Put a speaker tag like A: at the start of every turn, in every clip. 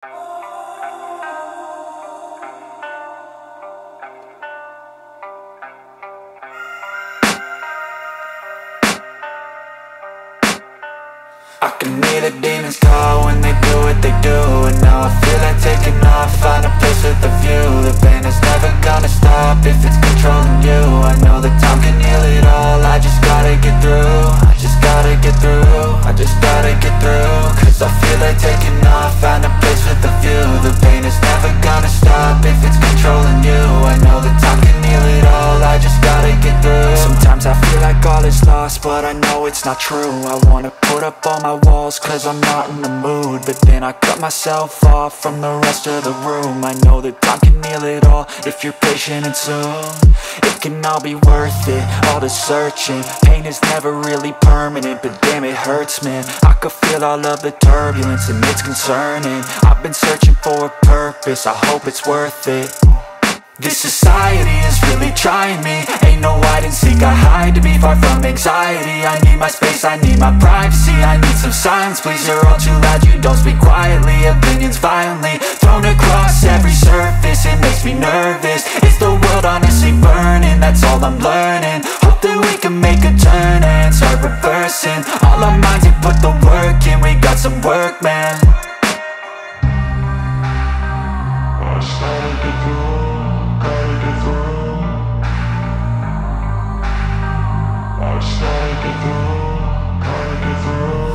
A: I can hear the demons call when they do what they do. And now I feel like taking off, find a place with a view. The pain is never gonna stop if it's controlling you. I know that time can heal it all, I just gotta get through. I just gotta get through, I just gotta get through. Cause I feel like taking off, find a place with a view. The pain is never gonna stop if it's controlling you. I know that time can heal it all, I just gotta get through. Sometimes I feel like all is lost, but I know it's not true. I wanna put up all my walls cause I'm not in the mood, but then I cut myself off from the rest of the room. I know that time can heal it all if you're patient and soon it can all be worth it, all the searching. Pain is never really permanent, but damn it hurts, man. I could feel all of the turbulence and it's concerning. I've been searching for a purpose, I hope it's worth it. This society is really trying me. Ain't no hide and seek, I hide to be far from anxiety. I need my space, I need my privacy. I need some silence, please, you're all too loud. You don't speak quietly, opinions violently thrown across every surface. It makes me nervous, is the world honestly burning? That's all I'm learning. Hope that we can make a turn and start reversing all our minds and put the work in. We got some work, man. I started to do.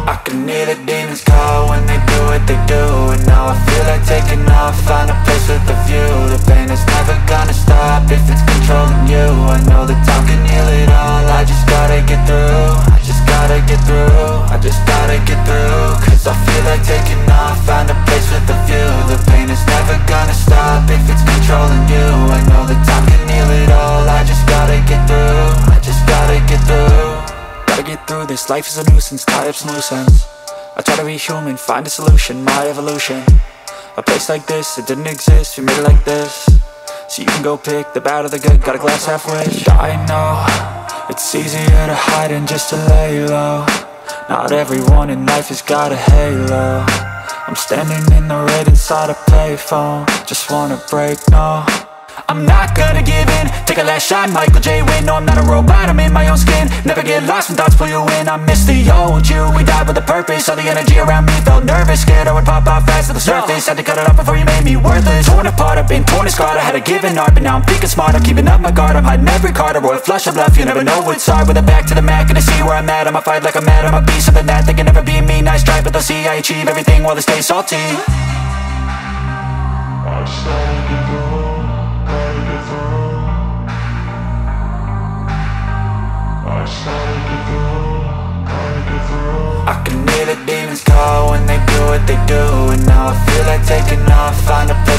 A: I can hear the demons call when they do what they do. And now I feel like taking off, find a place with a view. The pain is never gonna stop if it's controlling you. I know that time can heal it all, I just gotta get through. I just gotta get through, I just gotta get through. Cause I feel like taking off, find a place with a view. The pain is never gonna stop if it's controlling you. I know that time can heal it all, I just gotta get through. I just gotta get through. Gotta get through this, life is a nuisance, tie up some loose ends. I try to be human, find a solution, my evolution. A place like this, it didn't exist, we made it like this. So you can go pick the bad or the good, got a glass half wish. I know, it's easier to hide than just to lay low. Not everyone in life has got a halo. I'm standing in the red inside a payphone, just wanna break, no. I'm not gonna give in, take a last shot, Michael J. Win. No, I'm not a robot, I'm in my own skin. Never get lost when thoughts pull you in. I miss the old you, we died with a purpose. All the energy around me felt nervous, scared I would pop out fast to the surface. Had to cut it off before you made me worthless. Torn apart, I've been torn and scarred. I had a given art, but now I'm thinking smart. I'm keeping up my guard, I'm hiding every card. A royal flush of bluff, you never know what's hard. With a back to the mat, gonna see where I'm at. I'ma fight like I'm mad, I'ma be something that they can never be me. Nice try, but they'll see I achieve everything while they stay salty. I started to go. I can hear the demons call when they do what they do. And now I feel like taking off, find a place